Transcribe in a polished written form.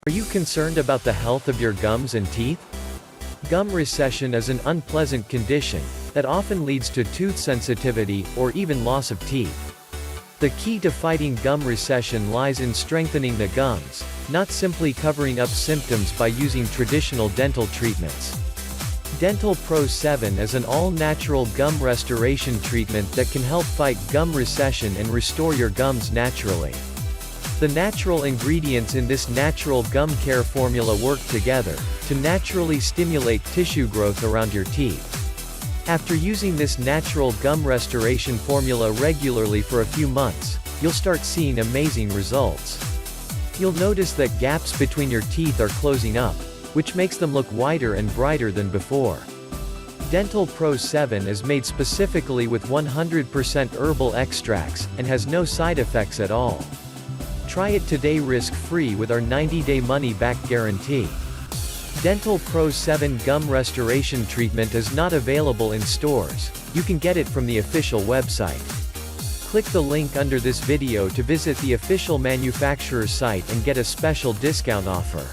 Are you concerned about the health of your gums and teeth? Gum recession is an unpleasant condition that often leads to tooth sensitivity or even loss of teeth. The key to fighting gum recession lies in strengthening the gums, not simply covering up symptoms by using traditional dental treatments. Dental Pro 7 is an all-natural gum restoration treatment that can help fight gum recession and restore your gums naturally. The natural ingredients in this natural gum care formula work together to naturally stimulate tissue growth around your teeth. After using this natural gum restoration formula regularly for a few months, you'll start seeing amazing results. You'll notice that gaps between your teeth are closing up, which makes them look whiter and brighter than before. Dental Pro 7 is made specifically with 100% herbal extracts, and has no side effects at all. Try it today risk-free with our 90-day money-back guarantee. Dental Pro 7 Gum Restoration Treatment is not available in stores. You can get it from the official website. Click the link under this video to visit the official manufacturer's site and get a special discount offer.